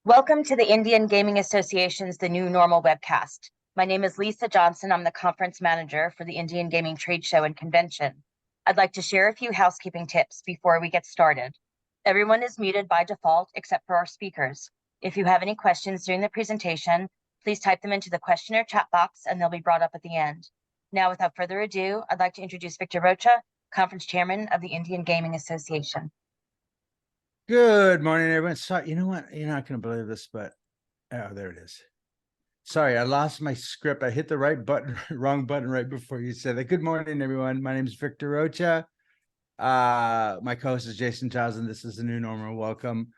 Welcome to the Indian Gaming Association's The New Normal webcast. My name is Lisa Johnson. I'm the conference manager for the Indian Gaming Trade Show and Convention. I'd like to share a few housekeeping tips before we get started. Everyone is muted by default except for our speakers. If you have any questions during the presentation, please type them into the question or chat box and they'll be brought up at the end. Now, without further ado, I'd like to introduce Victor Rocha, conference chairman of the Indian Gaming Association. Good morning, everyone. Sorry, you know what? You're not going to believe this, but oh, there it is. Sorry, I lost my script. I hit the right button, wrong button right before you said that. Good morning, everyone. My name is Victor Rocha. My co-host is Jason Guyot. This is The New Normal. Welcome.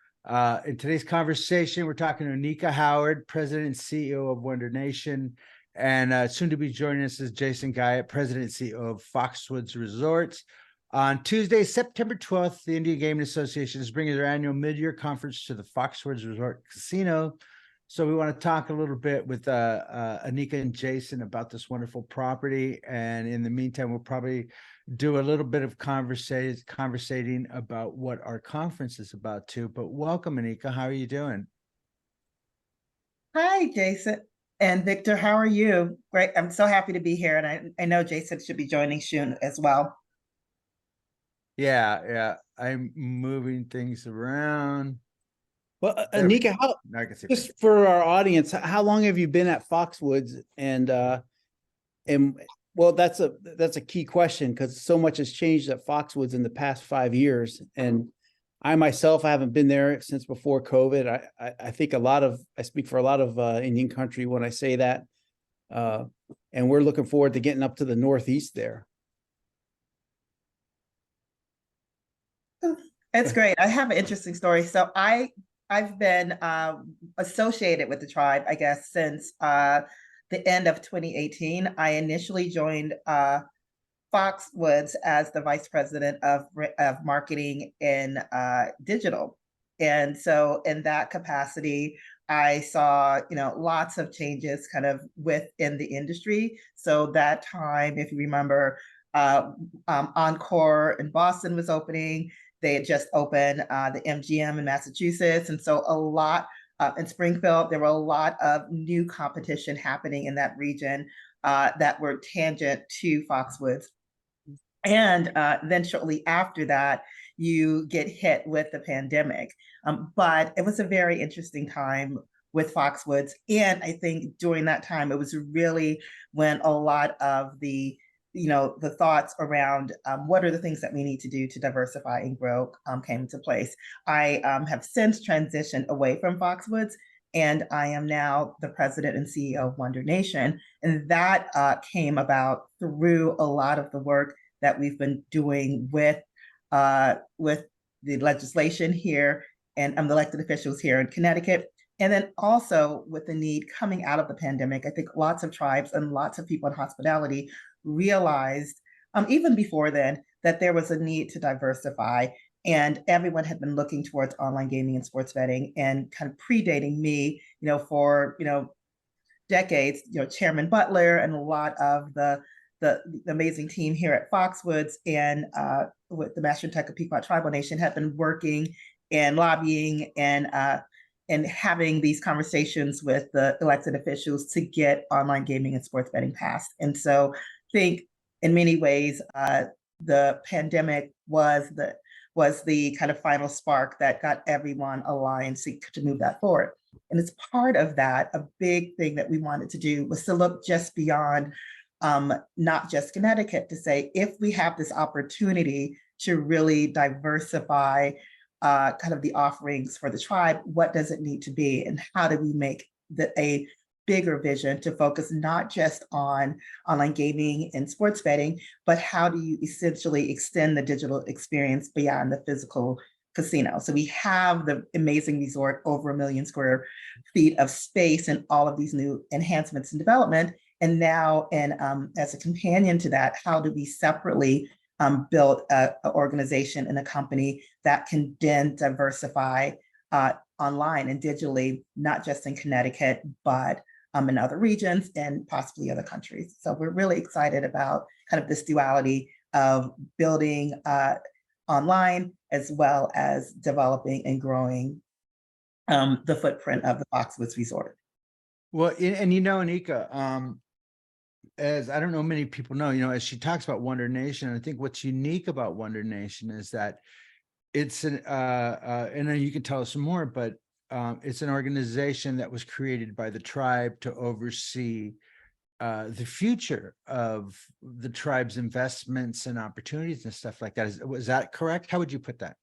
In today's conversation, we're talking to Anika Howard, President and CEO of Wondr Nation, and soon to be joining us is Jason Guyot, President and CEO of Foxwoods Resorts. On Tuesday, September 12th, the Indian Gaming Association is bringing their annual mid-year conference to the Foxwoods Resort Casino. So we want to talk a little bit with Anika and Jason about this wonderful property. And in the meantime, we'll probably do a little bit of conversating about what our conference is about too. But welcome, Anika. How are you doing? Hi, Jason and Victor. How are you? Great. I'm so happy to be here. And I know Jason should be joining soon as well. Yeah. I'm moving things around. Well, Anika, just for our audience, how long have you been at Foxwoods? And well, that's a key question because so much has changed at Foxwoods in the past 5 years. And I myself haven't been there since before COVID. I think I speak for a lot of Indian country when I say that. And we're looking forward to getting up to the Northeast there. It's great. I have an interesting story. So I've been associated with the tribe, I guess, since the end of 2018. I initially joined Foxwoods as the vice president of marketing and digital. And so in that capacity, I saw, lots of changes kind of within the industry. So that time, if you remember, Encore in Boston was opening. They had just opened the MGM in Massachusetts. And so a lot in Springfield, there were a lot of new competition happening in that region that were tangent to Foxwoods. And then shortly after that, you get hit with the pandemic. But it was a very interesting time with Foxwoods. And I think during that time, it was really when a lot of the thoughts around what are the things that we need to do to diversify and grow came into place. I have since transitioned away from Foxwoods, and I am now the president and CEO of Wondr Nation. And that came about through a lot of the work that we've been doing with the legislation here and the elected officials here in Connecticut. And then also with the need coming out of the pandemic, I think lots of tribes and lots of people in hospitality realized, even before then, that there was a need to diversify. And everyone had been looking towards online gaming and sports betting, and kind of predating me, for, decades, Chairman Butler and a lot of the amazing team here at Foxwoods and with the Master Tech of Pequot Tribal Nation had been working and lobbying and having these conversations with the elected officials to get online gaming and sports betting passed. And so I think in many ways, the pandemic was the kind of final spark that got everyone aligned to move that forward. And as part of that, a big thing that we wanted to do was to look just beyond not just Connecticut, to say, if we have this opportunity to really diversify kind of the offerings for the tribe, what does it need to be, and how do we make a bigger vision to focus not just on online gaming and sports betting, but how do you essentially extend the digital experience beyond the physical casino? So we have the amazing resort, over 1 million square feet of space, and all of these new enhancements and development. And now, as a companion to that, how do we separately build an organization and a company that can then diversify online and digitally, not just in Connecticut, but in other regions and possibly other countries. So we're really excited about kind of this duality of building online as well as developing and growing the footprint of the Foxwoods Resort. Well, and you know, Anika, as I don't know, many people know, you know, as she talks about Wondr Nation, I think what's unique about Wondr Nation is that it's an, and then you can tell us some more, but it's an organization that was created by the tribe to oversee the future of the tribe's investments and opportunities and stuff like that. Was that correct? How would you put that?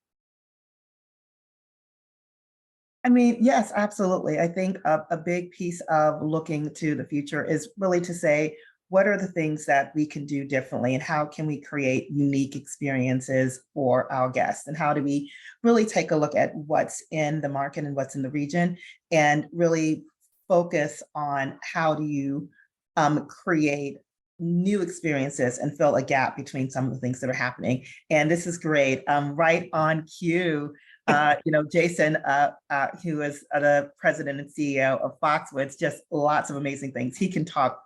I mean, yes, absolutely. I think a big piece of looking to the future is really to say, what are the things that we can do differently and how can we create unique experiences for our guests? And how do we really take a look at what's in the market and what's in the region and really focus on how do you create new experiences and fill a gap between some of the things that are happening. And this is great. Right on cue. You know, Jason, who is the president and CEO of Foxwoods, just lots of amazing things. He can talk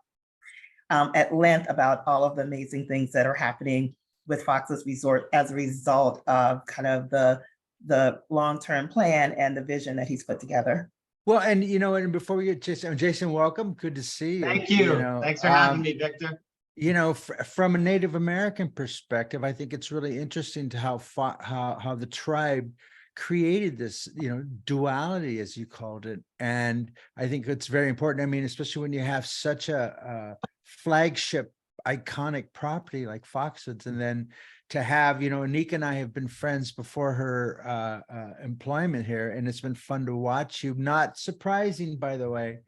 at length about all of the amazing things that are happening with Foxwoods Resort as a result of kind of the long-term plan and the vision that he's put together. Well, and you know, and before we get Jason, welcome. Good to see you. Thank you. Know, Thanks for having me, Victor. You know, from a Native American perspective, I think it's really interesting to how the tribe created this, you know, duality, as you called it. And I think it's very important. I mean, especially when you have such a flagship iconic property like Foxwoods, and then to have, you know, Anika and I have been friends before her employment here, and it's been fun to watch you. Not surprising, by the way,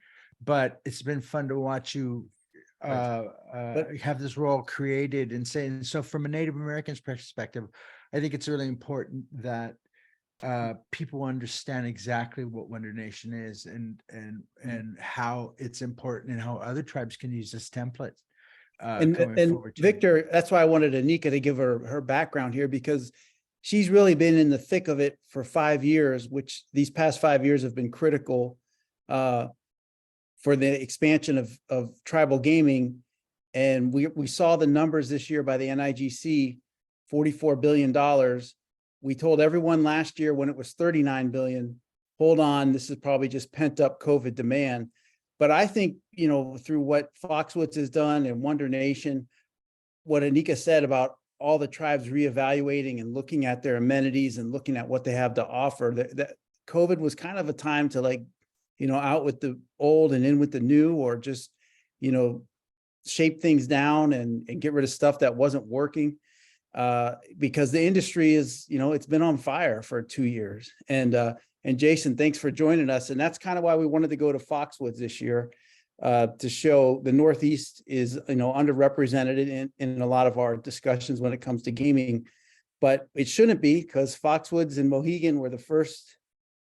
but it's been fun to watch you have this role created and saying. So from a Native American's perspective, I think it's really important that people understand exactly what Wondr Nation is and how it's important and how other tribes can use this template. And Victor, that's why I wanted Anika to give her background here, because she's really been in the thick of it for 5 years, which these past 5 years have been critical for the expansion of tribal gaming. And we saw the numbers this year by the NIGC, $44 billion. We told everyone last year when it was 39 billion, hold on, this is probably just pent up COVID demand. But I think, you know, through what Foxwoods has done and Wondr Nation, what Anika said about all the tribes reevaluating and looking at their amenities and looking at what they have to offer, that COVID was kind of a time to, like, you know, out with the old and in with the new, or just, you know, shape things down and get rid of stuff that wasn't working. Because the industry is, you know, it's been on fire for 2 years. And Jason, thanks for joining us. And that's kind of why we wanted to go to Foxwoods this year, to show the Northeast is, you know, underrepresented in a lot of our discussions when it comes to gaming. But it shouldn't be, because Foxwoods and Mohegan were the first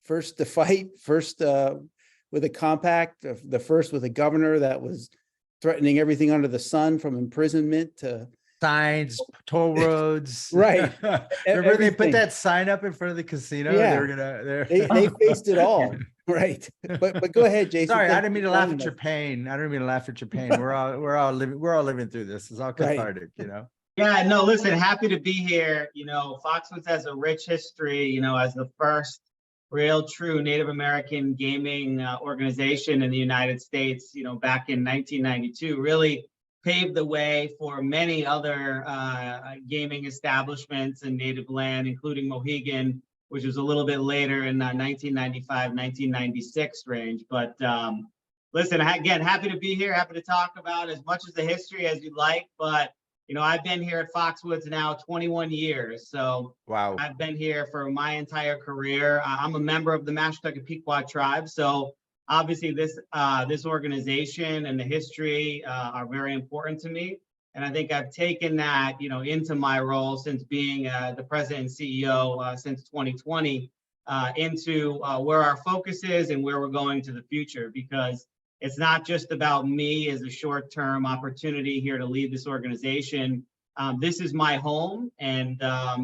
to fight, first with a compact, the first with a governor that was threatening everything under the sun, from imprisonment to signs, toll roads. Right. Remember they put that sign up in front of the casino? Yeah. They were gonna, they faced it all. Right. But go ahead, Jason. Sorry, I didn't mean to laugh at your pain. I didn't mean to laugh at your pain. We're all living through this. It's all cathartic, you know. Yeah, no, listen, happy to be here. You know, Foxwoods has a rich history, you know, as the first real true Native American gaming organization in the United States, you know, back in 1992, really paved the way for many other gaming establishments in Native land, including Mohegan, which was a little bit later in 1995, 1996 range. But listen, again, happy to be here, happy to talk about as much of the history as you'd like. But, you know, I've been here at Foxwoods now 21 years. So wow, I've been here for my entire career. I'm a member of the Mashantucket and Pequot tribe. So obviously this organization and the history are very important to me. And I think I've taken that, you know, into my role since being the president and CEO since 2020 into where our focus is and where we're going to the future, because it's not just about me as a short-term opportunity here to lead this organization. This is my home, and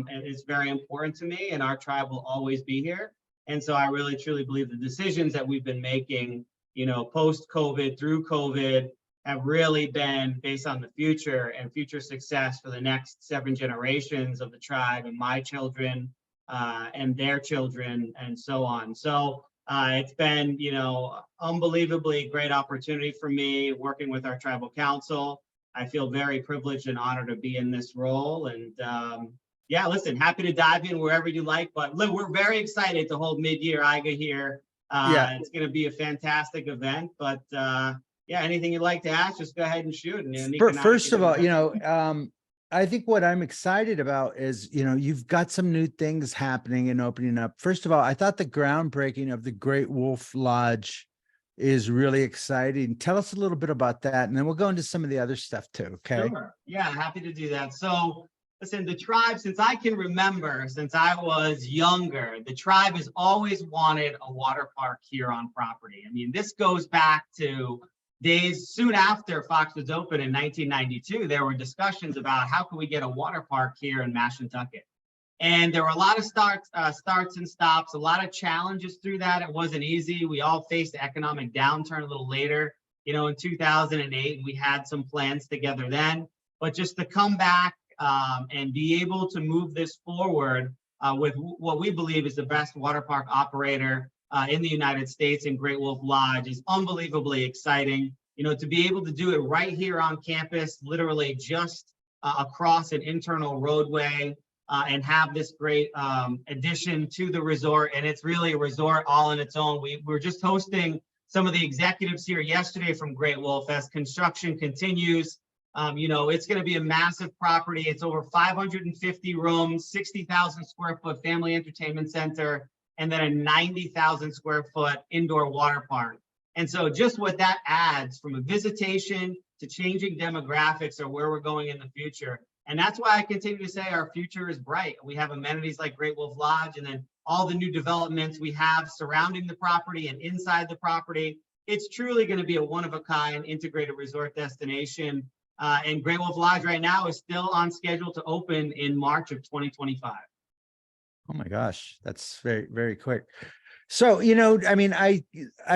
it's very important to me, and our tribe will always be here. And so I really, truly believe the decisions that we've been making, you know, post-COVID, through COVID, have really been based on the future and future success for the next 7 generations of the tribe and my children and their children and so on. So It's been, unbelievably great opportunity for me working with our tribal council. I feel very privileged and honored to be in this role. And yeah, listen, happy to dive in wherever you like. But look, we're very excited to hold mid-year IGA here. It's going to be a fantastic event. But yeah, anything you'd like to ask, just go ahead and shoot. And, Anika and I First can of all, do it. I think what I'm excited about is, you've got some new things happening and opening up. First of all, I thought the groundbreaking of the Great Wolf Lodge is really exciting. Tell us a little bit about that, and then we'll go into some of the other stuff too, okay? Sure. Yeah, happy to do that. So listen, the tribe, since I can remember, since I was younger, the tribe has always wanted a water park here on property. I mean, this goes back to days soon after Foxwoods opened in 1992. There were discussions about how can we get a water park here in Mashantucket. And there were a lot of starts and stops, a lot of challenges through that. It wasn't easy. We all faced the economic downturn a little later, in 2008, and we had some plans together then. But just to come back and be able to move this forward with what we believe is the best water park operator in the United States in Great Wolf Lodge is unbelievably exciting. To be able to do it right here on campus, literally just across an internal roadway, and have this great addition to the resort. And it's really a resort all in its own. We were just hosting some of the executives here yesterday from Great Wolf as construction continues. It's going to be a massive property. It's over 550 rooms, 60,000 square foot family entertainment center, and then a 90,000 square foot indoor water park. And so just what that adds from a visitation to changing demographics or where we're going in the future. And that's why I continue to say our future is bright. We have amenities like Great Wolf Lodge, and then all the new developments we have surrounding the property and inside the property. It's truly going to be a one-of-a-kind integrated resort destination. And Great Wolf Lodge right now is still on schedule to open in March of 2025. Oh my gosh, that's very, very quick. So, I mean, I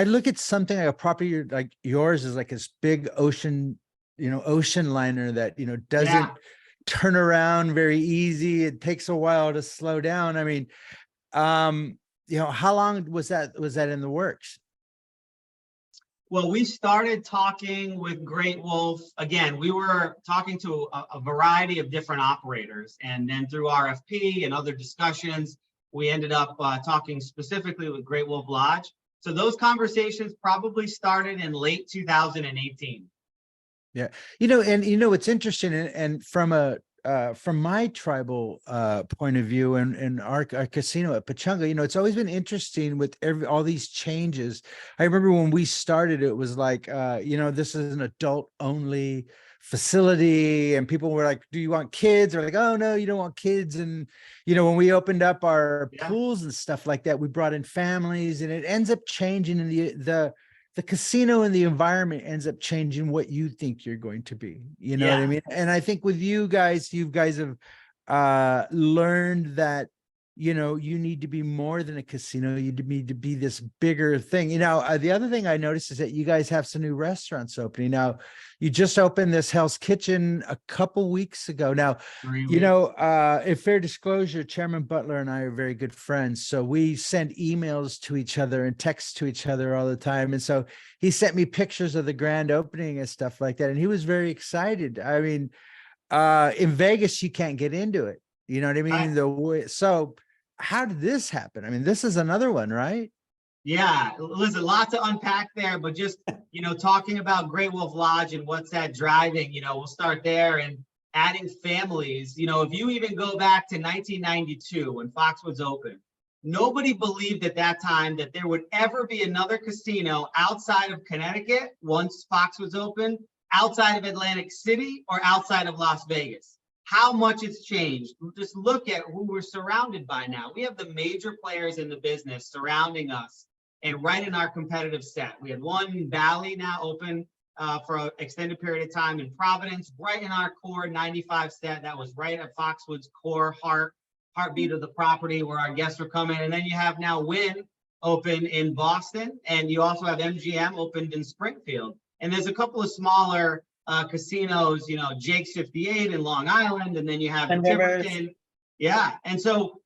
look at something like a property like yours is like this big ocean, ocean liner that, doesn't turn around very easy. It takes a while to slow down. I mean, how long was that in the works? Well, we started talking with Great Wolf. Again, we were talking to a variety of different operators, and then through RFP and other discussions, we ended up talking specifically with Great Wolf Lodge. So those conversations probably started in late 2018. Yeah, it's interesting, and from my tribal point of view, and our casino at Pechanga, it's always been interesting with all these changes. I remember when we started, it was like, this is an adult only facility, and people were like, do you want kids? Or like, oh no, you don't want kids. And when we opened up our pools and stuff like that, we brought in families, and it ends up changing in the casino, and the environment ends up changing what you think you're going to be. You know what I mean? And I think with you guys have learned that, you need to be more than a casino. You need to be this bigger thing. The other thing I noticed is that you guys have some new restaurants opening. Now, you just opened this Hell's Kitchen a couple weeks ago. Now, in fair disclosure, Chairman Butler and I are very good friends. So we send emails to each other and texts to each other all the time. And so he sent me pictures of the grand opening and stuff like that. And he was very excited. I mean, in Vegas, you can't get into it. You know what I mean? So how did this happen? I mean, this is another one, right? Yeah, listen, a lot to unpack there, but just, talking about Great Wolf Lodge and what's that driving, we'll start there, and adding families. If you even go back to 1992 when Foxwoods opened, nobody believed at that time that there would ever be another casino outside of Connecticut once Foxwoods opened, outside of Atlantic City, or outside of Las Vegas. How much it's changed. Just look at who we're surrounded by now. We have the major players in the business surrounding us and right in our competitive set. We had one Valley now open for an extended period of time in Providence, right in our core 95 set. That was right at Foxwoods' core heartbeat of the property where our guests were coming. And then you have now Wynn open in Boston, and you also have MGM opened in Springfield. And there's a couple of smaller casinos, Jake's 58 in Long Island, and then you have Tiverton. Yeah. And so,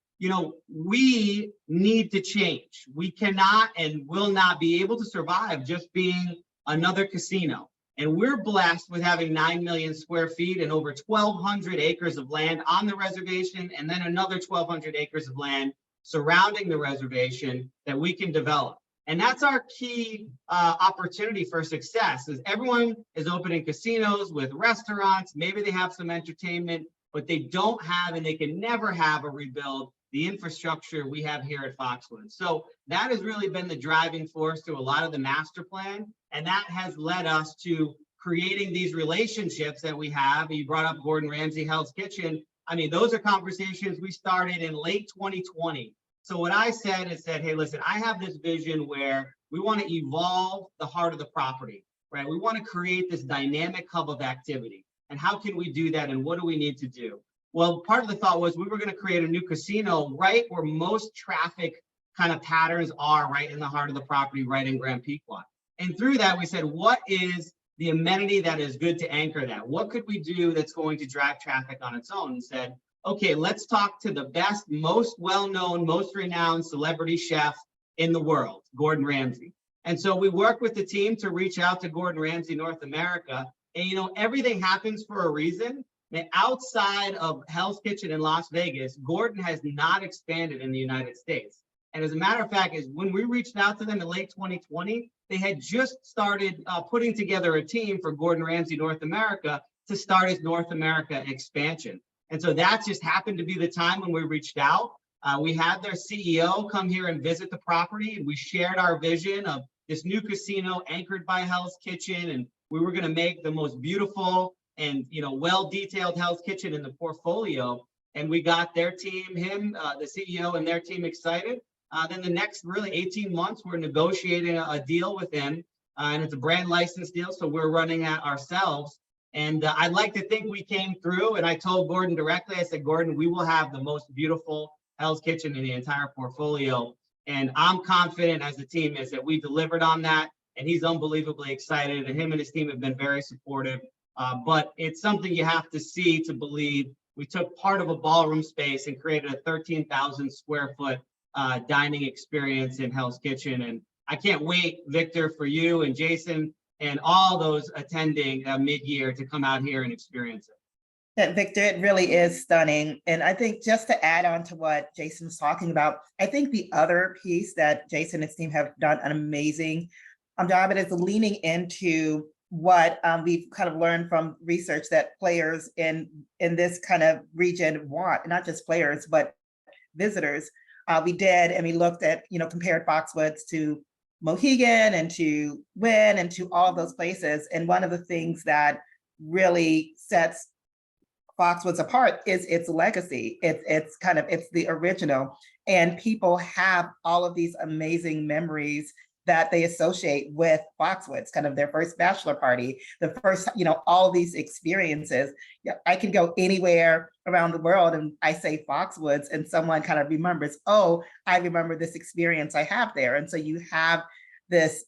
we need to change. We cannot and will not be able to survive just being another casino. And we're blessed with having 9 million square feet and over 1,200 acres of land on the reservation, and then another 1,200 acres of land surrounding the reservation that we can develop. And that's our key opportunity for success, is everyone is opening casinos with restaurants. Maybe they have some entertainment, but they don't have, and they can never have, a rebuild the infrastructure we have here at Foxwoods. So that has really been the driving force to a lot of the master plan. And that has led us to creating these relationships that we have. You brought up Gordon Ramsay Hell's Kitchen. I mean, those are conversations we started in late 2020. So what I said is hey, listen, I have this vision where we want to evolve the heart of the property, right? We want to create this dynamic hub of activity. And how can we do that? And what do we need to do? Well, part of the thought was we were going to create a new casino right where most traffic kind of patterns are, right in the heart of the property, right in Grand Pequot. And through that, we said, what is the amenity that is good to anchor that? What could we do that's going to drive traffic on its own? And said, okay, let's talk to the best, most well-known, most renowned celebrity chef in the world, Gordon Ramsay. And so we worked with the team to reach out to Gordon Ramsay North America. And everything happens for a reason. And outside of Hell's Kitchen in Las Vegas, Gordon has not expanded in the United States. And as a matter of fact, is when we reached out to them in late 2020, they had just started putting together a team for Gordon Ramsay North America to start his North America expansion. And so that just happened to be the time when we reached out. We had their CEO come here and visit the property, and we shared our vision of this new casino anchored by Hell's Kitchen. And we were going to make the most beautiful and well-detailed Hell's Kitchen in the portfolio. And we got their team, the CEO and their team excited. Then the next really 18 months, we're negotiating a deal with him, and it's a brand license deal, so we're running that ourselves. And I'd like to think we came through, and I told Gordon directly, I said, Gordon, we will have the most beautiful Hell's Kitchen in the entire portfolio. And I'm confident, as the team is, that we delivered on that, and he's unbelievably excited, and him and his team have been very supportive. But it's something you have to see to believe. We took part of a ballroom space and created a 13,000 square foot dining experience in Hell's Kitchen. And I can't wait, Victor, for you and Jason and all those attending mid-year to come out here and experience it. Yeah, Victor, it really is stunning. And I think just to add on to what Jason was talking about, I think the other piece that Jason and his team have done an amazing job at is leaning into what we've kind of learned from research that players in this kind of region want, not just players, but visitors. We did, and we looked at, compared Foxwoods to Mohegan and to Wynn and to all of those places. And one of the things that really sets Foxwoods apart is its legacy. It's the original, and people have all of these amazing memories that they associate with Foxwoods, kind of their first bachelor party, the first, all of these experiences. I can go anywhere around the world and I say Foxwoods and someone kind of remembers, oh, I remember this experience I have there. And so you have this,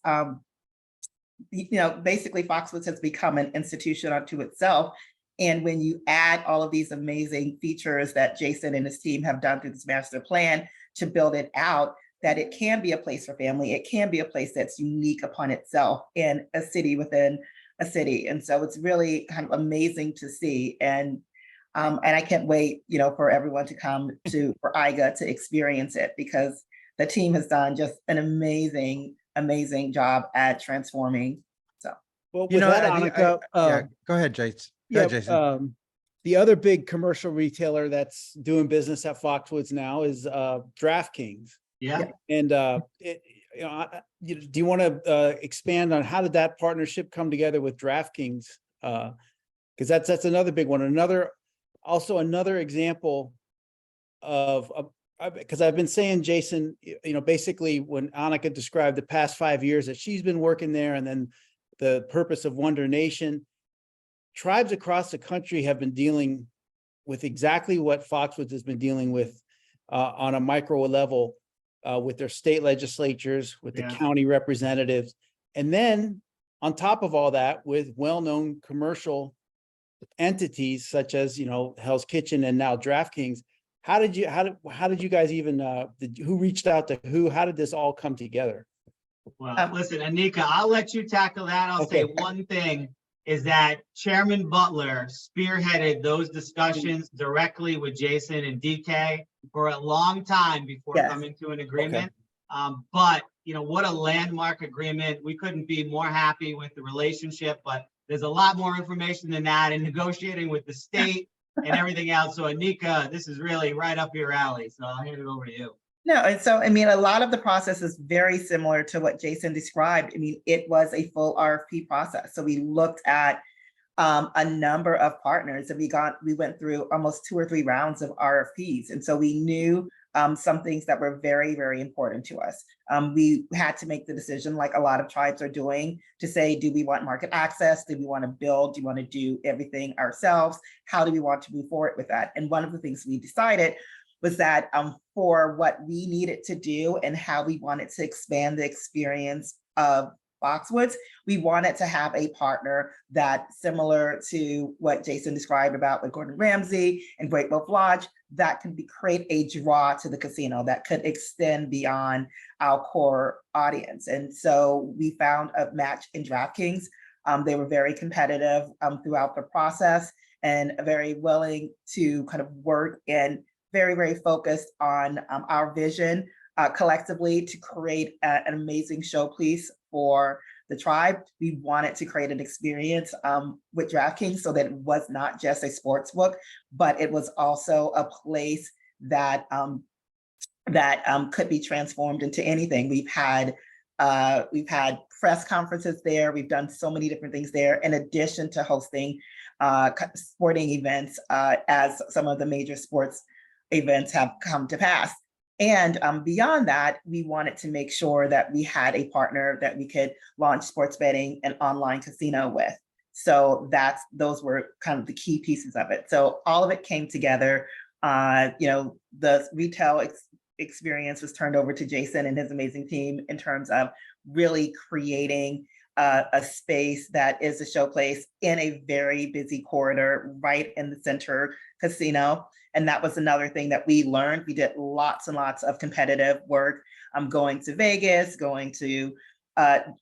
basically Foxwoods has become an institution unto itself. And when you add all of these amazing features that Jason and his team have done through this master plan to build it out, that it can be a place for family. It can be a place that's unique upon itself in a city within a city. And so it's really kind of amazing to see. And I can't wait, for everyone to come for IGA to experience it, because the team has done just an amazing, amazing job at transforming. So, well, with that, Anika, go ahead, Jason. Jason. The other big commercial retailer that's doing business at Foxwoods now is DraftKings. Yeah. And do you want to expand on how did that partnership come together with DraftKings? Because that's another big one. Another example of because I've been saying, Jason, basically when Anika described the past 5 years that she's been working there, and then the purpose of Wondr Nation, tribes across the country have been dealing with exactly what Foxwoods has been dealing with on a micro level. With their state legislatures, with the county representatives, and then on top of all that, with well-known commercial entities such as Hell's Kitchen and now DraftKings, how did you guys even, who reached out to who? How did this all come together? Well, listen, Anika, I'll let you tackle that. I'll say one thing is that Chairman Butler spearheaded those discussions directly with Jason and DK for a long time before coming to an agreement. But you know, what a landmark agreement. We couldn't be more happy with the relationship, but there's a lot more information than that in negotiating with the state and everything else. So Anika, this is really right up your alley. So I'll hand it over to you. No, and so, I mean, a lot of the process is very similar to what Jason described. I mean, it was a full RFP process. So we looked at a number of partners, and we went through almost 2 or 3 rounds of RFPs. And so we knew some things that were very, very important to us. We had to make the decision, like a lot of tribes are doing, to say, do we want market access? Do we want to build? Do we want to do everything ourselves? How do we want to move forward with that? And one of the things we decided was that for what we needed to do and how we wanted to expand the experience of Foxwoods, we wanted to have a partner that, similar to what Jason described about with Gordon Ramsay and Great Wolf Lodge, that could create a draw to the casino that could extend beyond our core audience. And so we found a match in DraftKings. They were very competitive throughout the process and very willing to kind of work and very, very focused on our vision collectively to create an amazing showpiece for the tribe. We wanted to create an experience with DraftKings so that it was not just a sports book, but it was also a place that could be transformed into anything. We've had press conferences there. We've done so many different things there, in addition to hosting sporting events as some of the major sports events have come to pass. And beyond that, we wanted to make sure that we had a partner that we could launch sports betting and online casino with. So those were kind of the key pieces of it. So all of it came together. You know, the retail experience was turned over to Jason and his amazing team in terms of really creating a space that is a showplace in a very busy corridor right in the center casino. And that was another thing that we learned. We did lots and lots of competitive work. Going to Vegas, going to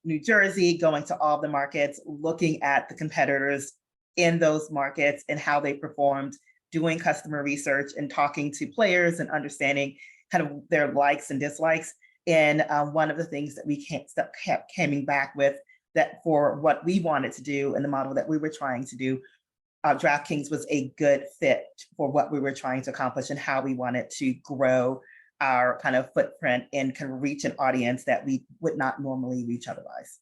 New Jersey, going to all the markets, looking at the competitors in those markets and how they performed, doing customer research and talking to players and understanding kind of their likes and dislikes. And one of the things that we kept coming back with, that for what we wanted to do and the model that we were trying to do, DraftKings was a good fit for what we were trying to accomplish and how we wanted to grow our kind of footprint and can reach an audience that we would not normally reach otherwise.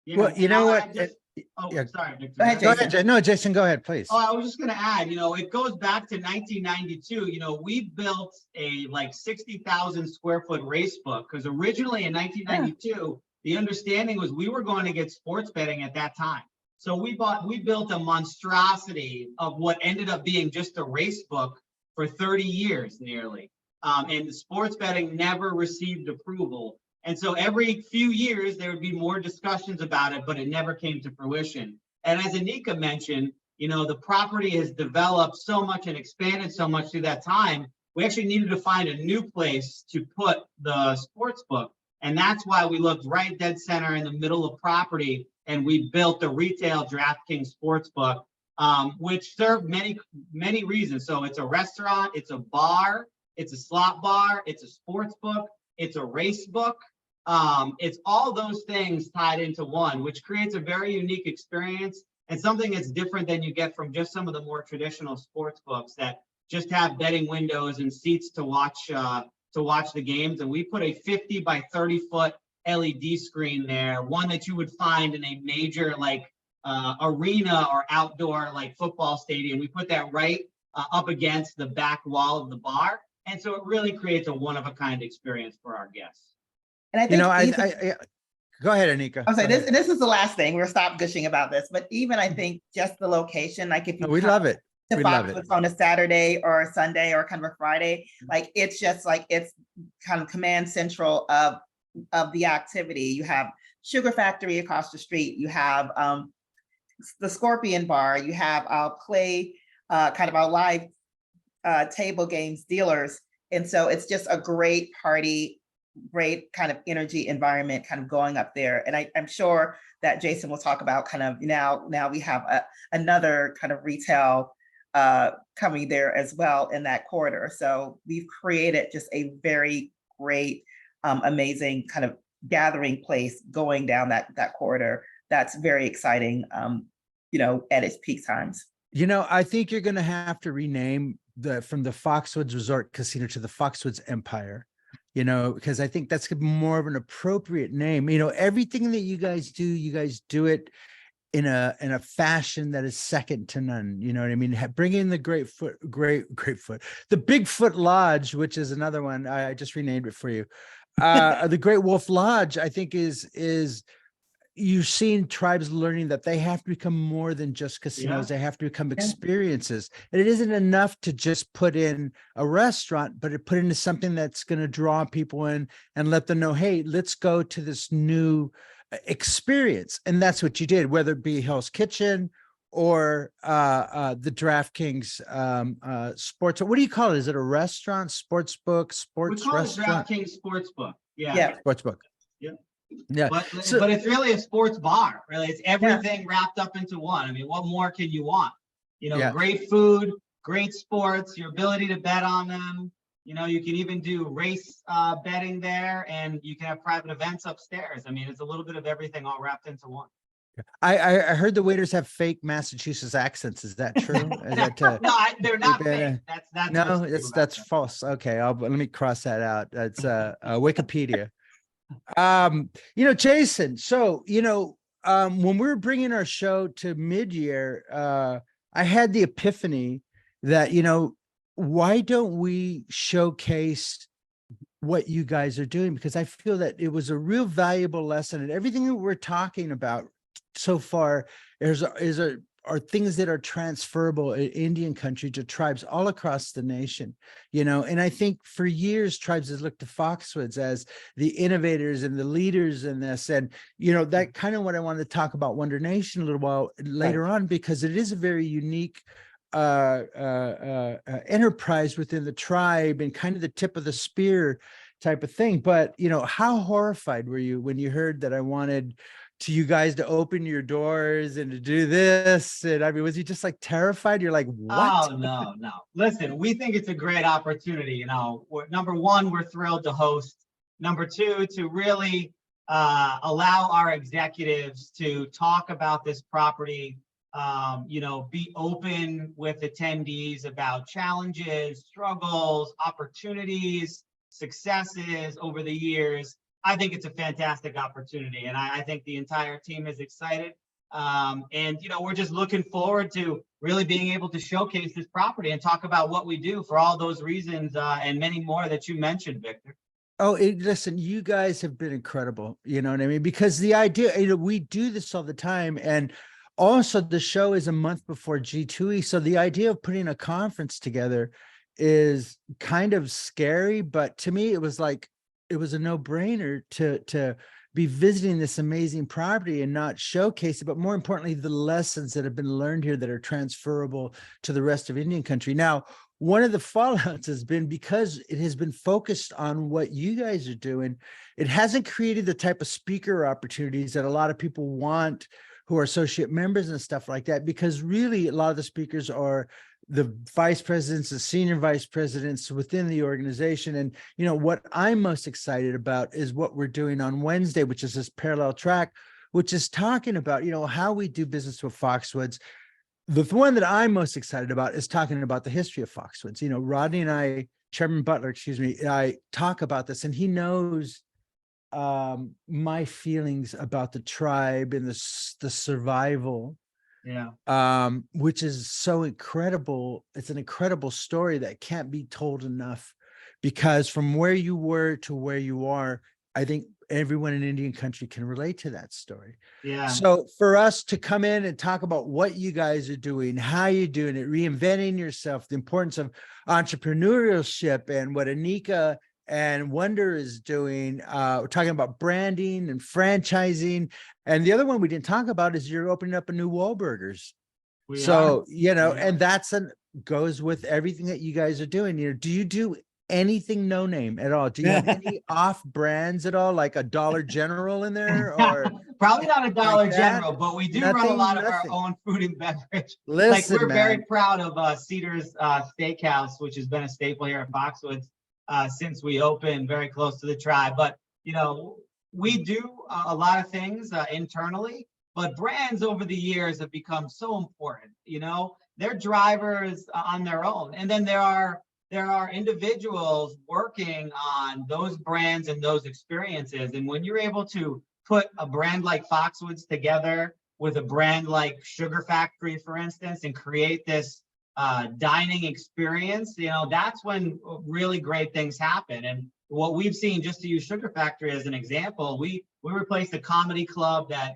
Yeah, Well, you know what? Sorry, Victor. Go ahead, Go Jason. ahead, no, Jason, go ahead, please. Oh, I was just going to add, you know, it goes back to 1992. You know, we built a like 60,000 square foot race book because originally in 1992, the understanding was we were going to get sports betting at that time. So we built a monstrosity of what ended up being just a race book for 30 years nearly. And the sports betting never received approval. And so every few years, there would be more discussions about it, but it never came to fruition. And as Anika mentioned, you know, the property has developed so much and expanded so much through that time. We actually needed to find a new place to put the sports book. And that's why we looked right dead center in the middle of property, and we built the retail DraftKings Sportsbook, which served many reasons. So it's a restaurant, it's a bar, it's a slot bar, it's a sports book, it's a race book. It's all those things tied into one, which creates a very unique experience and something that's different than you get from just some of the more traditional sports books that just have betting windows and seats to watch the games. And we put a 50 by 30 foot LED screen there, one that you would find in a major like arena or outdoor like football stadium. We put that right up against the back wall of the bar. And so it really creates a one-of-a-kind experience for our guests. And I think, You know, I go ahead, Anika. I'll say Go this ahead. is the last thing. We'll stop gushing about this, but even I think just the location, like if you We love it. to We love it. Foxwoods on a Saturday or a Sunday or kind of a Friday, like it's just like it's kind of command central of the activity. You have Sugar Factory across the street. You have the Scorpion Bar. You have our play, kind of our live table games dealers. And so it's just a great party, great kind of energy environment kind of going up there. And I'm sure that Jason will talk about kind of now we have another kind of retail coming there as well in that corridor. So we've created just a very great, amazing kind of gathering place going down that corridor. That's very exciting, at its peak times. I think you're going to have to rename from the Foxwoods Resort Casino to the Foxwoods Empire, because I think that's more of an appropriate name. Everything that you guys do it in a fashion that is second to none. You know what I mean? Bring in the Greatfoot, the Bigfoot Lodge, which is another one. I just renamed it for you. The Great Wolf Lodge, I think is you've seen tribes learning that they have to become more than just casinos. They have to become experiences. And it isn't enough to just put in a restaurant, but it put into something that's going to draw people in and let them know, hey, let's go to this new experience. And that's what you did, whether it be Hell's Kitchen or the DraftKings sports. What do you call it? Is it a restaurant, sports book, sports we call restaurant? it DraftKings Sportsbook. Yeah. Sports book. Yeah. Yeah. But it's really a sports bar, really. It's everything wrapped up into one. I mean, what more can you want? Great food, great sports, your ability to bet on them. You can even do race betting there, and you can have private events upstairs. I mean, it's a little bit of everything all wrapped into one. I heard the waiters have fake Massachusetts accents. Is that true? Is that, no, they're not fake. That's false. Okay, let me cross that out. That's Wikipedia. Jason. So when we were bringing our show to mid-year, I had the epiphany that why don't we showcase what you guys are doing? Because I feel that it was a real valuable lesson, and everything that we're talking about so far are things that are transferable in Indian country to tribes all across the nation, and I think for years tribes has looked to Foxwoods as the innovators and the leaders in this. And, that kind of what I wanted to talk about Wondr Nation a little while later on, because it is a very unique enterprise within the tribe and kind of the tip of the spear type of thing. But, how horrified were you when you heard that I wanted you guys to open your doors and to do this? And I mean, was you just like terrified? You're like, what? Oh, no. Listen, we think it's a great opportunity. Number one, we're thrilled to host. Number two, to really allow our executives to talk about this property, be open with attendees about challenges, struggles, opportunities, successes over the years. I think it's a fantastic opportunity, and I think the entire team is excited. And we're just looking forward to really being able to showcase this property and talk about what we do for all those reasons and many more that you mentioned, Victor. Oh, listen, you guys have been incredible. You know what I mean? Because the idea, we do this all the time, and also the show is a month before G2E. So the idea of putting a conference together is kind of scary, but to me, it was a no-brainer to be visiting this amazing property and not showcase it, but more importantly, the lessons that have been learned here that are transferable to the rest of Indian country. Now, one of the fallouts has been because it has been focused on what you guys are doing. It hasn't created the type of speaker opportunities that a lot of people want who are associate members and stuff like that, because really a lot of the speakers are the vice presidents, the senior vice presidents within the organization. And, what I'm most excited about is what we're doing on Wednesday, which is this parallel track, which is talking about, how we do business with Foxwoods. The one that I'm most excited about is talking about the history of Foxwoods. Rodney and I, Chairman Butler, I talk about this, and he knows my feelings about the tribe and the survival. Yeah. Which is so incredible. It's an incredible story that can't be told enough, because from where you were to where you are, I think everyone in Indian country can relate to that story. Yeah. So for us to come in and talk about what you guys are doing, how you're doing it, reinventing yourself, the importance of entrepreneurship, and what Anika and Wondr is doing, we're talking about branding and franchising. And the other one we didn't talk about is you're opening up a new Wahlburgers. And that's goes with everything that you guys are doing here. Do you do anything no name at all? Do you have any off brands at all, like a Dollar General in there, or Probably not a Dollar like that? General, but we do run a Nothing, lot of our nothing. own food and beverage. Like Listen, we're very man. proud of Cedar's Steakhouse, which has been a staple here at Foxwoods since we opened, very close to the tribe. But you know, we do a lot of things internally, but brands over the years have become so important. You know, they're drivers on their own, and then there are individuals working on those brands and those experiences. And when you're able to put a brand like Foxwoods together with a brand like Sugar Factory, for instance, and create this dining experience, you know, that's when really great things happen. And what we've seen, just to use Sugar Factory as an example, we replaced a comedy club that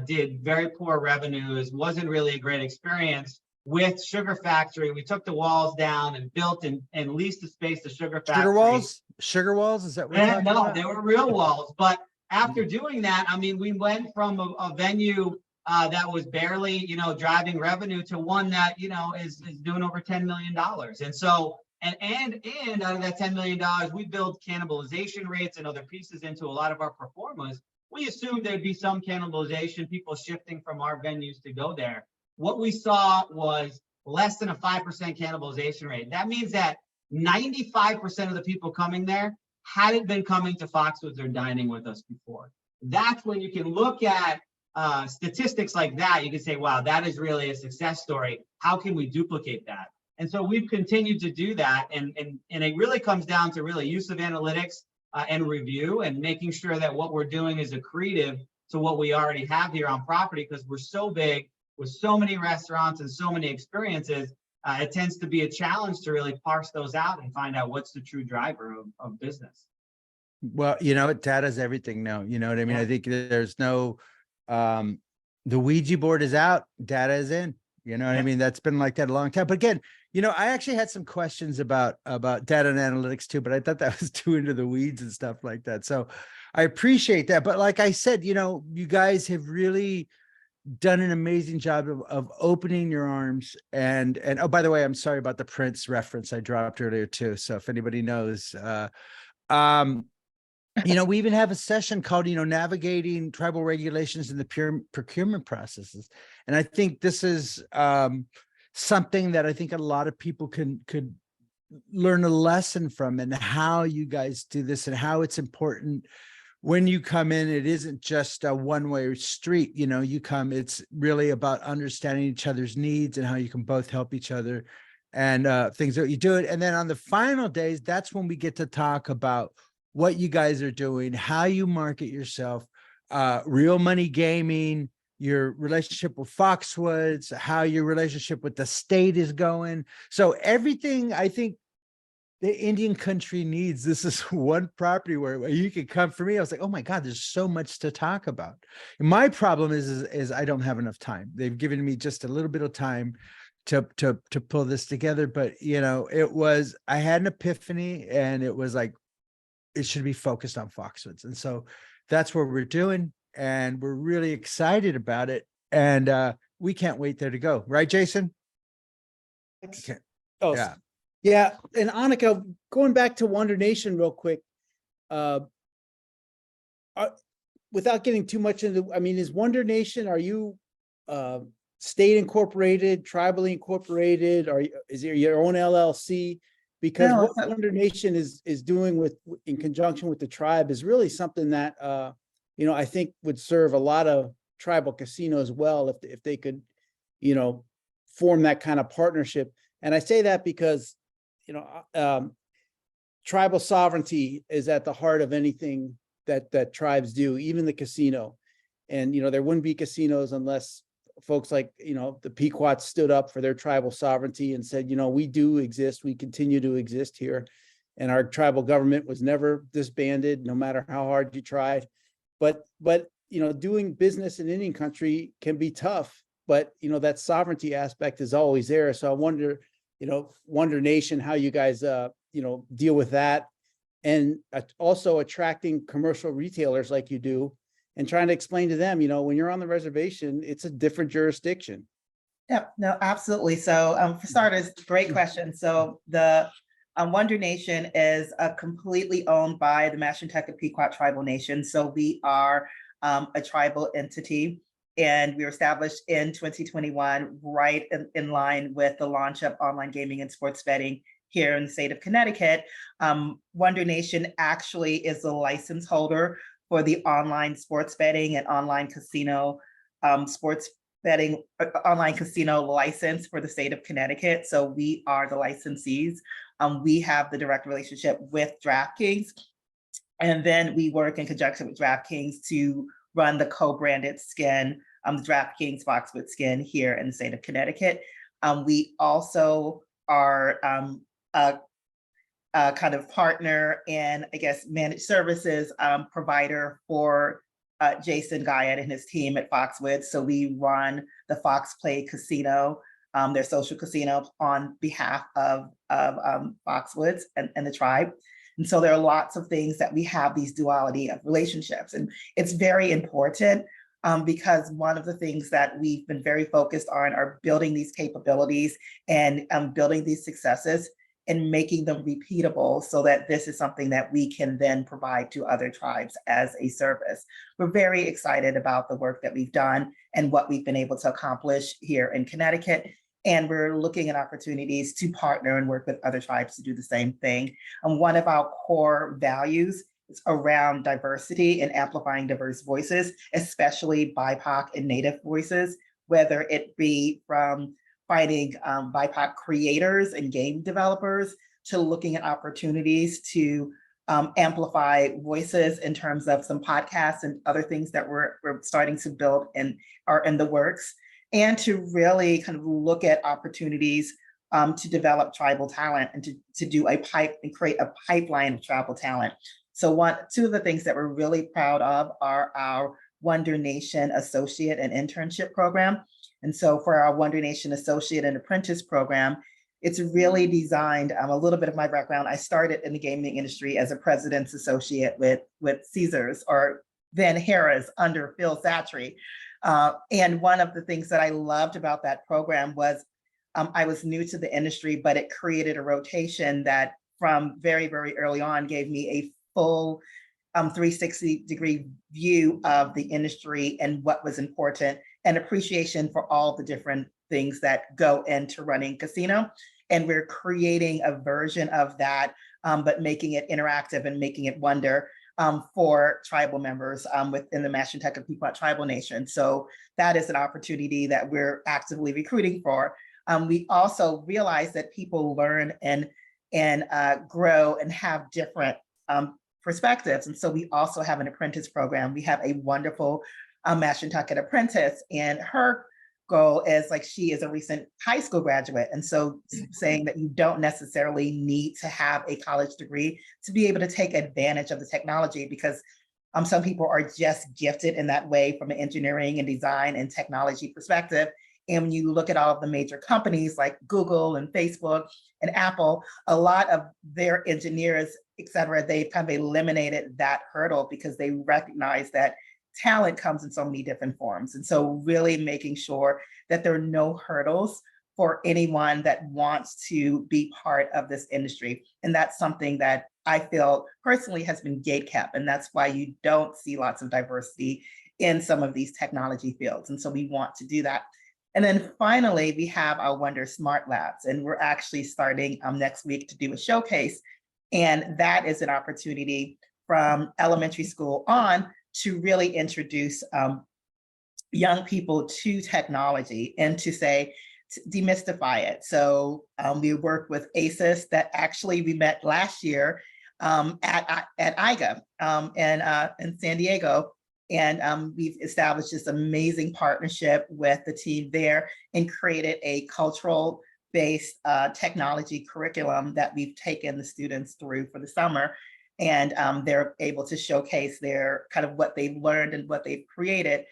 did very poor revenues, wasn't really a great experience. With Sugar Factory, we took the walls down and built and leased the space to Sugar Factory. Sugar walls? Is that what you're Yeah, talking no, about? they were real walls. But after doing that, I mean, we went from a venue that was barely, you know, driving revenue to one that, you know, is doing over $10 million. And so, and out of that $10 million, we build cannibalization rates and other pieces into a lot of our performers. We assumed there'd be some cannibalization, people shifting from our venues to go there. What we saw was less than a 5% cannibalization rate. That means that 95% of the people coming there hadn't been coming to Foxwoods or dining with us before. That's when you can look at statistics like that. You can say, wow, that is really a success story. How can we duplicate that? And so we've continued to do that. And it really comes down to really use of analytics and review and making sure that what we're doing is accretive to what we already have here on property, because we're so big with so many restaurants and so many experiences. It tends to be a challenge to really parse those out and find out what's the true driver of business. Well, you know, data's everything now. You know what I mean? Yeah. I think there's no, the Ouija board is out, data is in. You know what I mean? That's been like that a long time. But again, you know, I actually had some questions about data and analytics too, but I thought that was too into the weeds and stuff like that. So I appreciate that. But like I said, you know, you guys have really done an amazing job of opening your arms and oh, by the way, I'm sorry about the Prince reference I dropped earlier too. So if anybody knows, you know, we even have a session called, you know, navigating tribal regulations in the procurement processes. And I think this is something that I think a lot of people could learn a lesson from, and how you guys do this and how it's important. When you come in, it isn't just a one-way street. You know, you come, it's really about understanding each other's needs and how you can both help each other and things that you do it. And then on the final days, that's when we get to talk about what you guys are doing, how you market yourself, real money gaming, your relationship with Foxwoods, how your relationship with the state is going. So everything I think the Indian country needs. This is one property where you can come. For me, I was like, oh my God, there's so much to talk about. And my problem is I don't have enough time. They've given me just a little bit of time to pull this together. But you know, I had an epiphany, and it was like, it should be focused on Foxwoods. And so that's what we're doing. And we're really excited about it. And we can't wait there to go. Right, Jason? Okay. Oh, Yeah. yeah. And Anika, going back to Wondr Nation real quick, without getting too much into, I mean, is Wondr Nation, are you state incorporated, tribally incorporated, or is it your own LLC? Because No, what Wondr Nation is doing in conjunction with the tribe is really something that you know, I think would serve a lot of tribal casinos well if they could, you know, form that kind of partnership. And I say that because, you know, tribal sovereignty is at the heart of anything that tribes do, even the casino. And, you know, there wouldn't be casinos unless folks like, you know, the Pequots stood up for their tribal sovereignty and said, you know, we do exist, we continue to exist here. And our tribal government was never disbanded, no matter how hard you tried. But, you know, doing business in Indian country can be tough, but, you know, that sovereignty aspect is always there. So I wonder, you know, Wondr Nation, how you guys, you know, deal with that, and also attracting commercial retailers like you do, and trying to explain to them, you know, when you're on the reservation, it's a different jurisdiction. Yep, no, absolutely. So for starters, great question. So the Wondr Nation is completely owned by the Mashantucket Pequot Tribal Nation. So we are a tribal entity, and we were established in 2021, right in line with the launch of online gaming and sports betting here in the state of Connecticut. Wondr Nation actually is the license holder for the online sports betting and online casino sports betting online casino license for the state of Connecticut. So we are the licensees. We have the direct relationship with DraftKings, and then we work in conjunction with DraftKings to run the co-branded skin, the DraftKings Foxwoods skin here in the state of Connecticut. We also are a kind of partner and I guess managed services provider for Jason Guyot and his team at Foxwoods. So we run the Fox Play Casino, their social casino, on behalf of Foxwoods and the tribe. And so there are lots of things that we have these duality of relationships. And it's very important because one of the things that we've been very focused on are building these capabilities and building these successes and making them repeatable so that this is something that we can then provide to other tribes as a service. We're very excited about the work that we've done and what we've been able to accomplish here in Connecticut. And we're looking at opportunities to partner and work with other tribes to do the same thing. And one of our core values is around diversity and amplifying diverse voices, especially BIPOC and Native voices, whether it be from finding BIPOC creators and game developers to looking at opportunities to amplify voices in terms of some podcasts and other things that we're starting to build and are in the works, and to really kind of look at opportunities to develop tribal talent and to do and create a pipeline of tribal talent. So two of the things that we're really proud of are our Wondr Nation Associate and Internship Program. And so for our Wondr Nation Associate and Apprentice Program, it's really designed, a little bit of my background, I started in the gaming industry as a president's associate with Caesars, or then Harrah's under Phil Satry. And one of the things that I loved about that program was I was new to the industry, but it created a rotation that from very, very early on gave me a full 360-degree view of the industry and what was important, and appreciation for all the different things that go into running casino. And we're creating a version of that, but making it interactive and making it Wondr for tribal members within the Mashantucket Pequot Tribal Nation. So that is an opportunity that we're actively recruiting for. We also realize that people learn and grow and have different perspectives. And so we also have an apprentice program. We have a wonderful Mashantucket apprentice, and her goal is, like, she is a recent high school graduate. And so saying that you don't necessarily need to have a college degree to be able to take advantage of the technology, because some people are just gifted in that way from an engineering and design and technology perspective. And when you look at all of the major companies like Google and Facebook and Apple, a lot of their engineers, et cetera, they've kind of eliminated that hurdle because they recognize that talent comes in so many different forms. And so really making sure that there are no hurdles for anyone that wants to be part of this industry. And that's something that I feel personally has been gatekept. And that's why you don't see lots of diversity in some of these technology fields. And so we want to do that. And then finally, we have our Wondr Smart Labs, and we're actually starting next week to do a showcase. And that is an opportunity from elementary school on to really introduce young people to technology and to demystify it. So we work with ACES that actually we met last year at IGA in San Diego. And we've established this amazing partnership with the team there and created a cultural-based technology curriculum that we've taken the students through for the summer. And they're able to showcase their kind of what they've learned and what they've created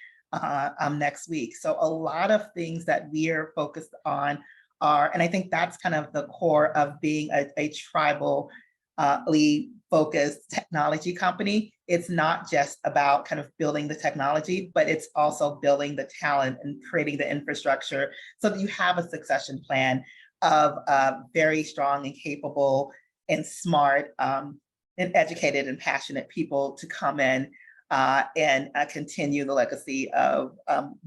next week. So a lot of things that we are focused on are, and I think that's kind of the core of being a tribally focused technology company. It's not just about kind of building the technology, but it's also building the talent and creating the infrastructure so that you have a succession plan of very strong and capable and smart and educated and passionate people to come in and continue the legacy of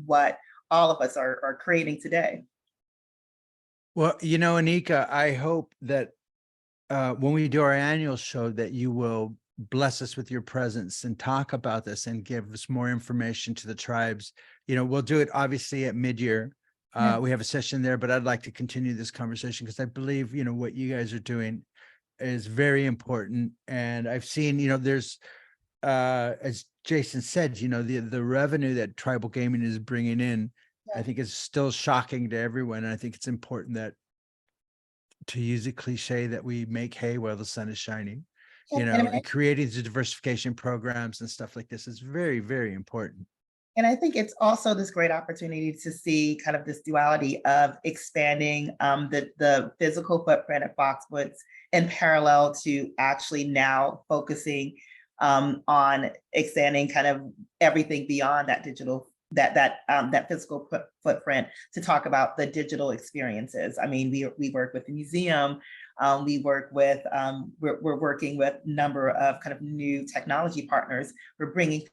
what all of us are creating today. Well, you know, Anika, I hope that when we do our annual show that you will bless us with your presence and talk about this and give us more information to the tribes. You know, we'll do it obviously at mid-year. Yeah. We have a session there, but I'd like to continue this conversation because I believe, you know, what you guys are doing is very important. And I've seen, you know, there's, as Jason said, you know, the revenue that tribal gaming is bringing in, I think is still shocking to everyone. And I think it's important that, to use a cliche, that we make hay while the sun is shining, you know, and creating the diversification programs and stuff like this is very, very important. And I think it's also this great opportunity to see kind of this duality of expanding the physical footprint of Foxwoods in parallel to actually now focusing on expanding kind of everything beyond that digital, that physical footprint, to talk about the digital experiences. I mean, we work with the museum, we work with, we're working with a number of kind of new technology partners. We're bringing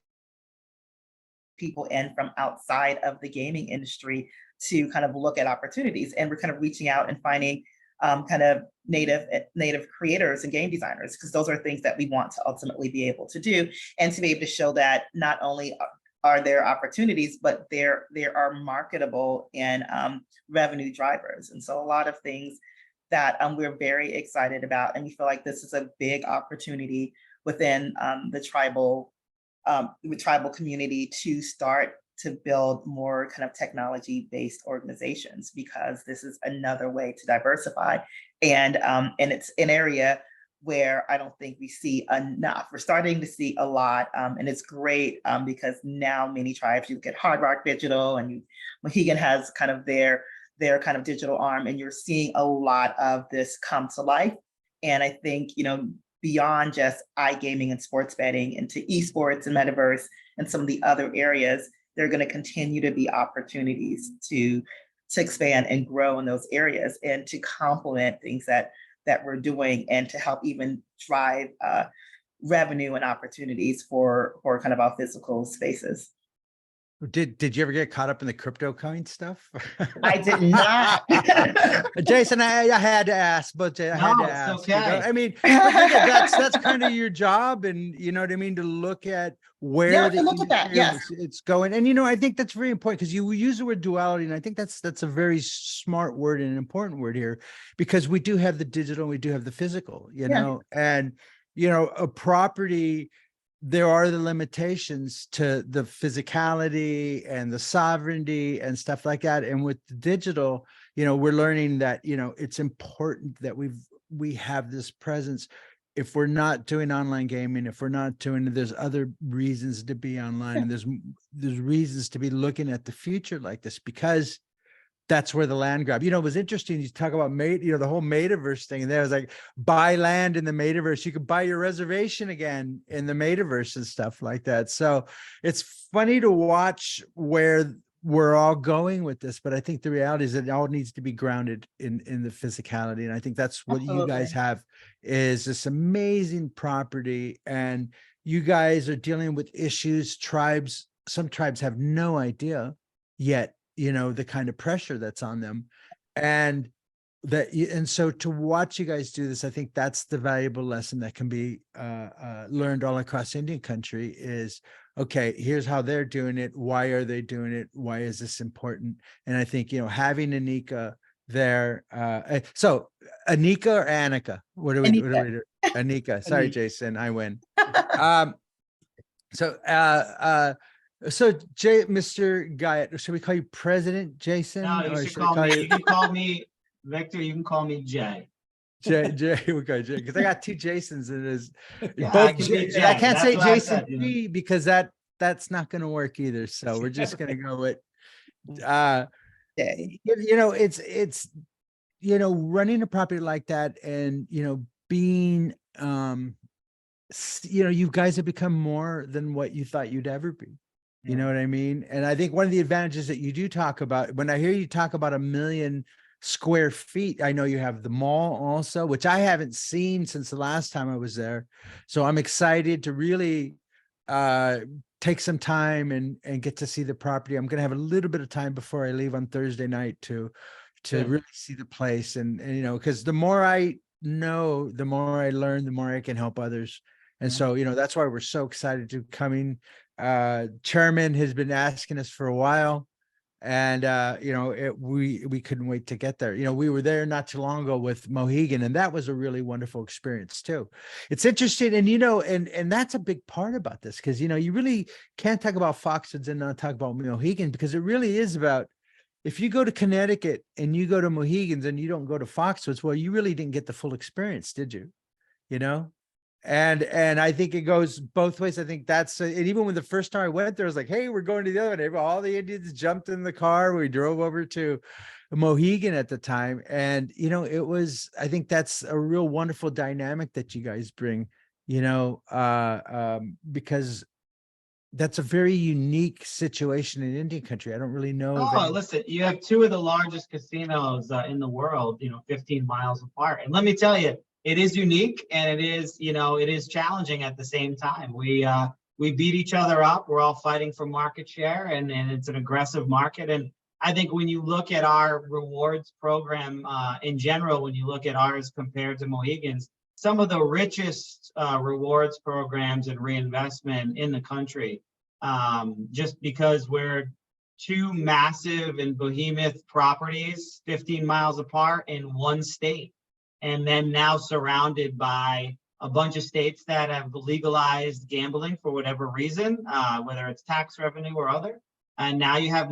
people in from outside of the gaming industry to kind of look at opportunities, and we're kind of reaching out and finding kind of native creators and game designers, because those are things that we want to ultimately be able to do, and to be able to show that not only are there opportunities, but there are marketable and revenue drivers. And so a lot of things that we're very excited about, and we feel like this is a big opportunity within the tribal community to start to build more kind of technology-based organizations, because this is another way to diversify. And it's an area where I don't think we see enough. We're starting to see a lot, and it's great because now many tribes, you look at Hard Rock Digital, and Mohegan has kind of their kind of digital arm, and you're seeing a lot of this come to life. And I think, you know, beyond just iGaming and sports betting into esports and metaverse and some of the other areas, there are going to continue to be opportunities to expand and grow in those areas, and to complement things that we're doing, and to help even drive revenue and opportunities for kind of our physical spaces. Did you ever get caught up in the crypto coin stuff? I did not. Jason, I had to ask, but I had to ask. Okay. You know? I mean, that's kind of your job, and you know what I mean, to look at where look at that. Yes. it's going. And you know, I think that's very important, because you use the word duality, and I think that's a very smart word and an important word here, because we do have the digital, and we do have the physical, you know, and you know, a property, there are the limitations to the physicality and the sovereignty and stuff like that. And with the digital, you know, we're learning that, you know, it's important that we have this presence. If we're not doing online gaming, if we're not doing, there's other reasons to be online, and there's reasons to be looking at the future like this, because that's where the land grab. You know, it was interesting. You talk about the whole metaverse thing. And there was like, buy land in the metaverse. You could buy your reservation again in the metaverse and stuff like that. So it's funny to watch where we're all going with this, but I think the reality is that it all needs to be grounded in the physicality. And I think that's what you guys have, is this amazing property, and you guys are dealing with issues some tribes have no idea yet, you know, the kind of pressure that's on them, and so to watch you guys do this, I think that's the valuable lesson that can be learned all across Indian country is, okay, here's how they're doing it. Why are they doing it? Why is this important? And I think, you know, having Anika there, so Anika or Anika? What do we do? Anika. Sorry, Jason, I win. So Mr. Guyot, should we call you President Jason? No, you should call me. You can call me Victor. You can call me Jay. Jay, we go Jay, because I got two Jasons in this. Yeah, Both I can be Jay. I can't That's say what I Jason said, you know. P, because that's not going to work either. So we're just going to go with, you know, it's you know, running a property like that, and you know, being you know, you guys have become more than what you thought you'd ever be. You know what I mean? And I think one of the advantages that you do talk about, when I hear you talk about 1 million square feet, I know you have the mall also, which I haven't seen since the last time I was there. So I'm excited to really take some time and get to see the property. I'm going to have a little bit of time before I leave on Thursday night to really see the place. And you know, because the more I know, the more I learn, the more I can help others. And so, you know, that's why we're so excited to coming. Chairman has been asking us for a while, and you know, we couldn't wait to get there. You know, we were there not too long ago with Mohegan, and that was a really wonderful experience too. It's interesting, and you know, and that's a big part about this, because you know, you really can't talk about Foxwoods and not talk about Mohegan, because it really is about, if you go to Connecticut and you go to Mohegan's and you don't go to Foxwoods, well, you really didn't get the full experience, did you? You know? And I think it goes both ways. I think that's, and even when the first time I went there, I was like, hey, we're going to the other one. All the Indians jumped in the car. We drove over to Mohegan at the time. And, you know, it was, I think that's a real wonderful dynamic that you guys bring, you know, because that's a very unique situation in Indian country. I don't really know. Oh, listen, you have two of the largest casinos in the world, 15 miles apart. And let me tell you, it is unique, and it is, it is challenging at the same time. We beat each other up. We're all fighting for market share, and it's an aggressive market. And I think when you look at our rewards program in general, when you look at ours compared to Mohegan's, some of the richest rewards programs and reinvestment in the country, just because we're two massive and behemoth properties 15 miles apart in one state, and then now surrounded by a bunch of states that have legalized gambling for whatever reason, whether it's tax revenue or other. And now you have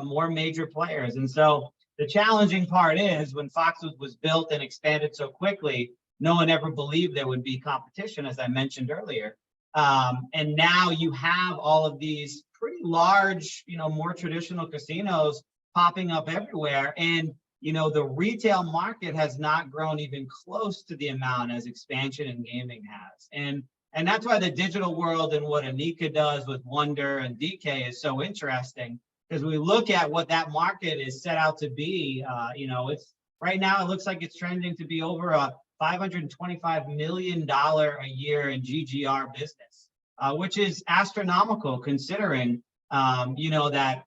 more major players. And so the challenging part is, when Foxwoods was built and expanded so quickly, no one ever believed there would be competition, as I mentioned earlier. And now you have all of these pretty large, more traditional casinos popping up everywhere. And, the retail market has not grown even close to the amount as expansion in gaming has. And that's why the digital world and what Anika does with Wondr and DK is so interesting, because we look at what that market is set out to be. It's right now, it looks like it's trending to be over a $525 million a year in GGR business, which is astronomical, considering, that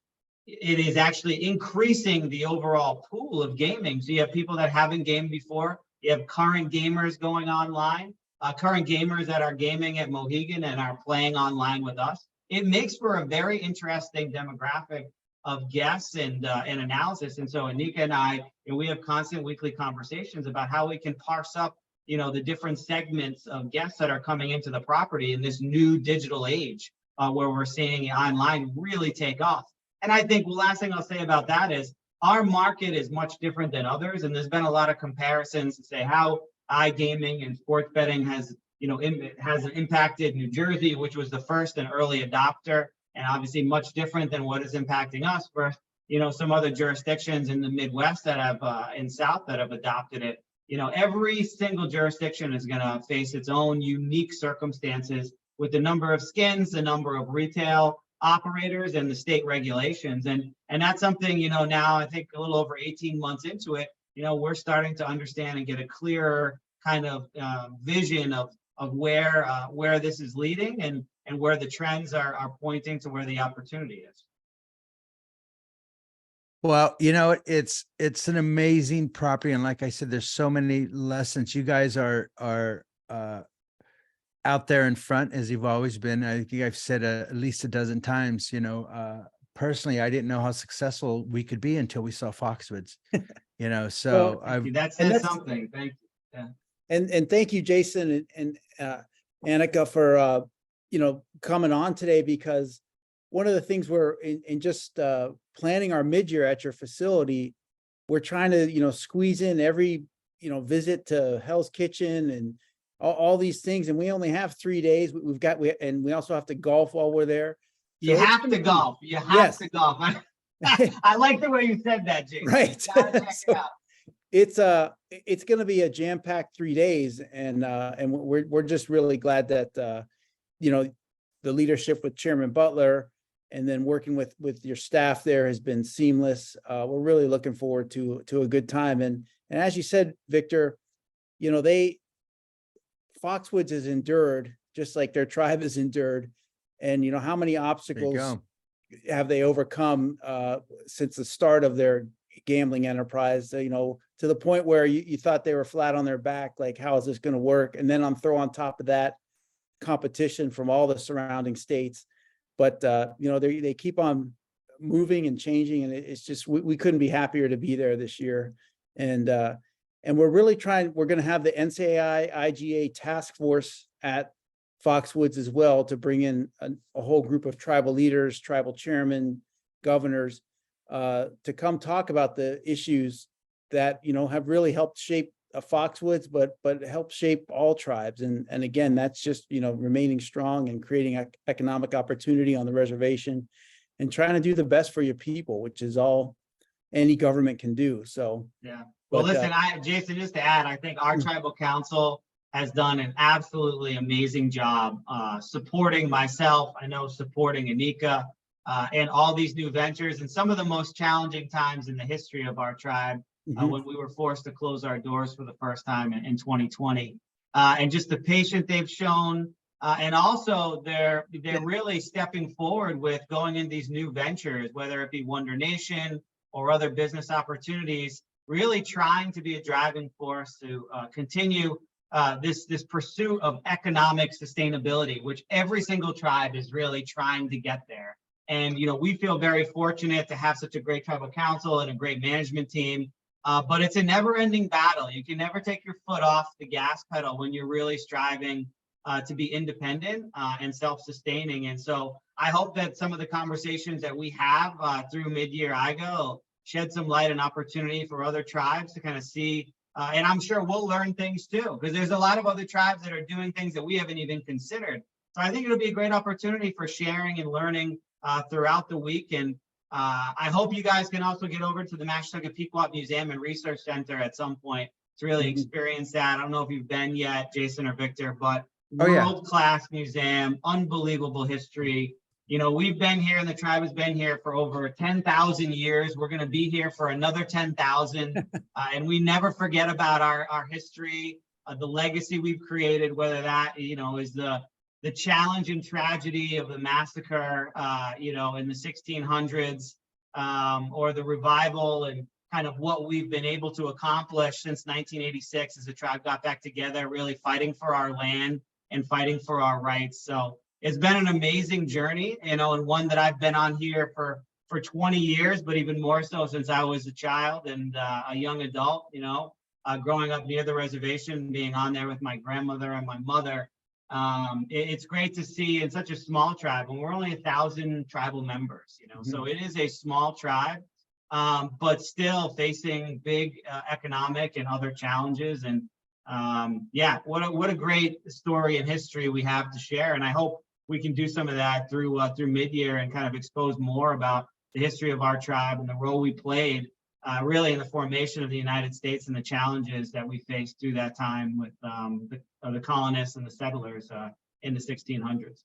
it is actually increasing the overall pool of gaming. So you have people that haven't gamed before. You have current gamers going online, current gamers that are gaming at Mohegan and are playing online with us. It makes for a very interesting demographic of guests and analysis. And so Anika and I, we have constant weekly conversations about how we can parse up, the different segments of guests that are coming into the property in this new digital age, where we're seeing online really take off. And I think the last thing I'll say about that is, our market is much different than others. And there's been a lot of comparisons to say how iGaming and sports betting has impacted New Jersey, which was the first and early adopter, and obviously much different than what is impacting us for, some other jurisdictions in the Midwest that have, in South, that have adopted it. Every single jurisdiction is going to face its own unique circumstances with the number of skins, the number of retail operators, and the state regulations. And that's something, now I think a little over 18 months into it, we're starting to understand and get a clearer kind of vision of where this is leading, and where the trends are pointing to where the opportunity is. Well, it's an amazing property. And like I said, there's so many lessons. You guys are out there in front, as you've always been. I think I've said at least a dozen times, personally, I didn't know how successful we could be until we saw Foxwoods, so that's something. Thank you. Yeah. And thank you, Jason and Anika, for coming on today, because one of the things we're in just planning our mid-year at your facility, we're trying to squeeze in every visit to Hell's Kitchen and all these things, and we only have 3 days. And we also have to golf while we're there. So you have to golf. You have to golf. I like the way you said that, Jason. Right. You gotta check it out. it's going to be a jam-packed 3 days, and we're just really glad that you know, the leadership with Chairman Butler and then working with your staff there has been seamless. We're really looking forward to a good time. And as you said, Victor, you know, Foxwoods has endured just like their tribe has endured. And you know, how many obstacles have they overcome since the start of their gambling enterprise, you know, to the point where you thought they were flat on their back, like, how is this going to work? And then throw on top of that competition from all the surrounding states. But you know, they keep on moving and changing, and it's just we couldn't be happier to be there this year. And we're really trying. We're going to have the NCAI IGA task force at Foxwoods as well, to bring in a whole group of tribal leaders, tribal chairmen, governors, to come talk about the issues that, you know, have really helped shape Foxwoods, but help shape all tribes. And again, that's just, you know, remaining strong and creating economic opportunity on the reservation and trying to do the best for your people, which is all any government can do. So yeah. Well, but, listen, Jason, just to add, I think our tribal council has done an absolutely amazing job supporting myself. I know supporting Anika and all these new ventures and some of the most challenging times in the history of our tribe. When we were forced to close our doors for the first time in 2020, and just the patience they've shown, and also they're really stepping forward with going in these new ventures, whether it be Wondr Nation or other business opportunities, really trying to be a driving force to continue this pursuit of economic sustainability, which every single tribe is really trying to get there. And you know, we feel very fortunate to have such a great tribal council and a great management team. But it's a never-ending battle. You can never take your foot off the gas pedal when you're really striving to be independent and self-sustaining. And so I hope that some of the conversations that we have through mid-year IGA will shed some light and opportunity for other tribes to kind of see. And I'm sure we'll learn things too, because there's a lot of other tribes that are doing things that we haven't even considered. So I think it'll be a great opportunity for sharing and learning throughout the week. And I hope you guys can also get over to the Mashantucket Pequot Museum and Research Center at some point to really experience that. I don't know if you've been yet, Jason or Victor, but world-class museum, unbelievable history. You know, we've been here and the tribe has been here for over 10,000 years. We're going to be here for another 10,000. And we never forget about our history, the legacy we've created, whether that, you know, is the challenge and tragedy of the massacre, you know, in the 1600s, or the revival and kind of what we've been able to accomplish since 1986 as the tribe got back together, really fighting for our land and fighting for our rights. So it's been an amazing journey, you know, and one that I've been on here for 20 years, but even more so since I was a child and a young adult, you know, growing up near the reservation, being on there with my grandmother and my mother. It's great to see in such a small tribe, and we're only 1,000 tribal members, you know, so it is a small tribe, but still facing big economic and other challenges. And yeah, what a great story and history we have to share. And I hope we can do some of that through mid-year and kind of expose more about the history of our tribe and the role we played really in the formation of the United States and the challenges that we faced through that time with the colonists and the settlers in the 1600s.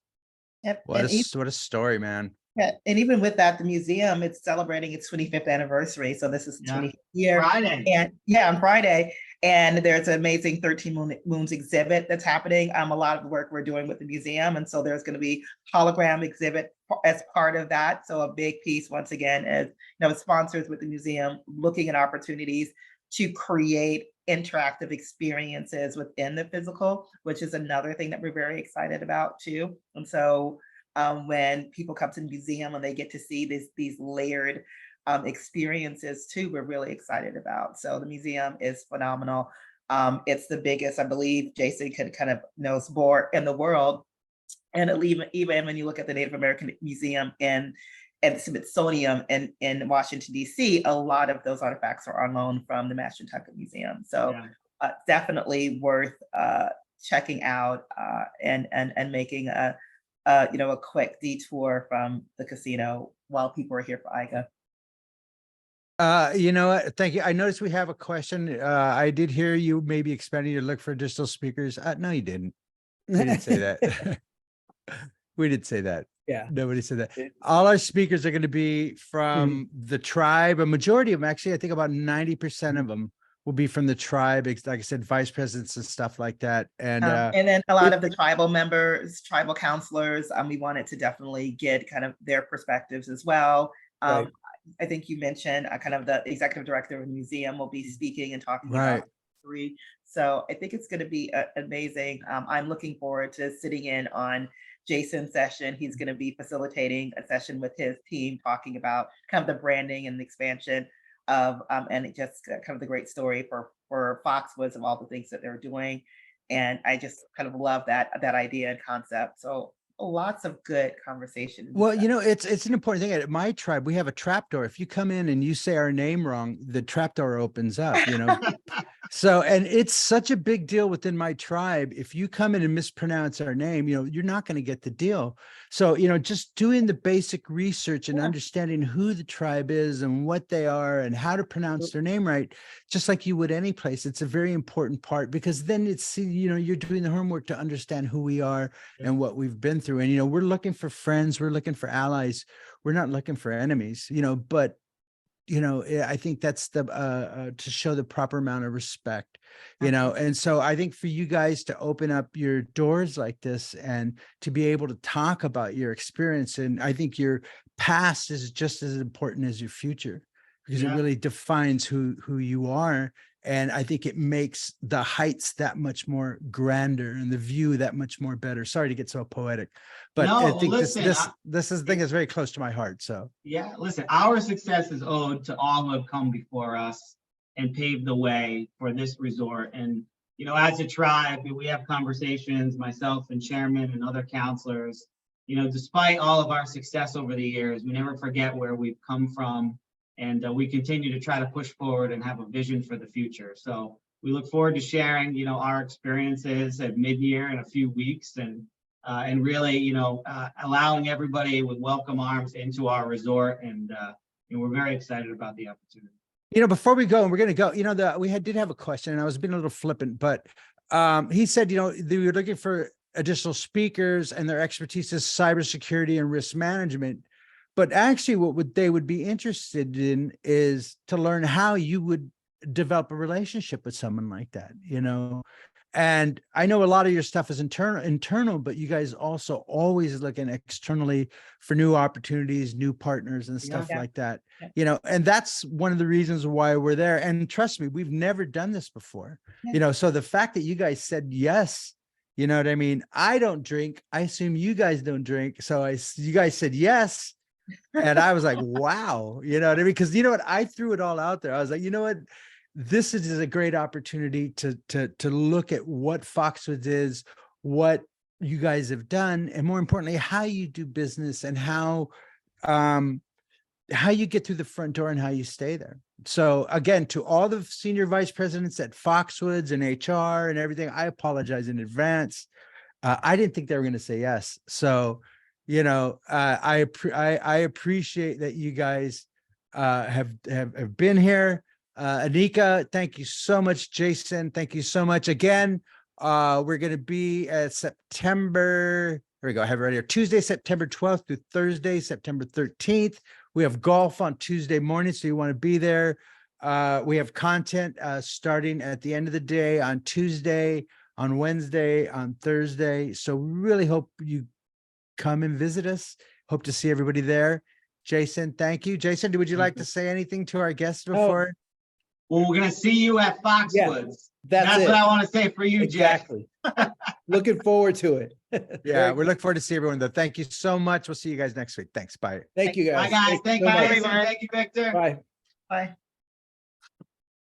Yep. What a story, man. Yeah, and even with that, the museum, it's celebrating its 25th anniversary. So this is the 25th year. Friday. And yeah, on Friday. And there's an amazing 13 Moons exhibit that's happening. A lot of the work we're doing with the museum. And so there's going to be hologram exhibit as part of that. So a big piece, once again, is, you know, sponsors with the museum looking at opportunities to create interactive experiences within the physical, which is another thing that we're very excited about too. And so when people come to the museum and they get to see these layered experiences too, we're really excited about. So the museum is phenomenal. It's the biggest, I believe, Jason could kind of knows more in the world. And even when you look at the Native American Museum and Smithsonian in Washington, D.C., a lot of those artifacts are on loan from the Mashantucket Museum. So definitely worth checking out and making a quick detour from the casino while people are here for IGA. You know what? Thank you. I noticed we have a question. I did hear you maybe expanding your look for additional speakers. No, you didn't. We didn't say that. We didn't say that. Yeah. Nobody said that. It- All our speakers are going to be from the tribe. A majority of them, actually, I think about 90% of them will be from the tribe. Like I said, vice presidents and stuff like that. And then a lot of the tribal members, tribal counselors, we wanted to definitely get kind of their perspectives as well. Right. I think you mentioned kind of the executive director of the museum will be speaking and talking Right. about history. So I think it's going to be amazing. I'm looking forward to sitting in on Jason's session. He's going to be facilitating a session with his team, talking about kind of the branding and the expansion of, and it just kind of the great story for Foxwoods of all the things that they're doing. And I just kind of love that idea and concept. So lots of good conversation. well, you know, it's an important thing. At my tribe, we have a trapdoor. If you come in and you say our name wrong, the trapdoor opens up, you know. So, and it's such a big deal within my tribe. If you come in and mispronounce our name, you know, you're not going to get the deal. So, you know, just doing the basic research and understanding who the tribe is and what they are and how to pronounce their name right, just like you would any place. It's a very important part, because then it's, you know, you're doing the homework to understand who we are and what we've been through. And, you know, we're looking for friends, we're looking for allies. We're not looking for enemies, you know, but you know, I think that's the to show the proper amount of respect, you know. And so I think for you guys to open up your doors like this and to be able to talk about your experience, and I think your past is just as important as your future, because it really defines who you are. And I think it makes the heights that much more grander and the view that much more better. Sorry to get so poetic, but No, I well, think listen, this thing is very close to my heart. So yeah, listen, our success is owed to all who have come before us and paved the way for this resort. And, you know, as a tribe, we have conversations, myself and chairman and other counselors, you know, despite all of our success over the years, we never forget where we've come from. And we continue to try to push forward and have a vision for the future. So we look forward to sharing, you know, our experiences at mid-year in a few weeks, and really, you know, allowing everybody with welcome arms into our resort. And we're very excited about the opportunity. You know, before we go, and we're going to go, you know, we did have a question, and I was being a little flippant, but he said, you know, they were looking for additional speakers and their expertise is cybersecurity and risk management. But actually what they would be interested in is to learn how you would develop a relationship with someone like that, you know. And I know a lot of your stuff is internal, but you guys also always looking externally for new opportunities, new partners and stuff like that, you know, and that's one of the reasons why we're there. And trust me, we've never done this before, you know, so the fact that you guys said yes, you know what I mean? I don't drink. I assume you guys don't drink. So you guys said yes. And I was like, wow, you know what I mean? Because you know what? I threw it all out there. I was like, you know what? This is a great opportunity to look at what Foxwoods is, what you guys have done, and more importantly, how you do business and how you get through the front door and how you stay there. So again, to all the senior vice presidents at Foxwoods and HR and everything, I apologize in advance. I didn't think they were going to say yes. So, you know, I appreciate that you guys have been here. Anika, thank you so much. Jason, thank you so much. Again, we're going to be at September. Here we go. I have it right here. Tuesday, September 12th through Thursday, September 13th. We have golf on Tuesday morning, so you want to be there. We have content starting at the end of the day on Tuesday, on Wednesday, on Thursday. So really hope you come and visit us. Hope to see everybody there. Jason, thank you. Jason, would you like to say anything to our guests before? Well, we're going to see you at Foxwoods. That's it. what I want to say for you, Exactly. Looking forward to it. Yeah, we look forward to see everyone though. Thank you so much. We'll see you guys next week. Thanks. Bye. Thank you guys. Bye, guys. Thank you, so much. Jason. Thank you, Victor. Bye. Bye.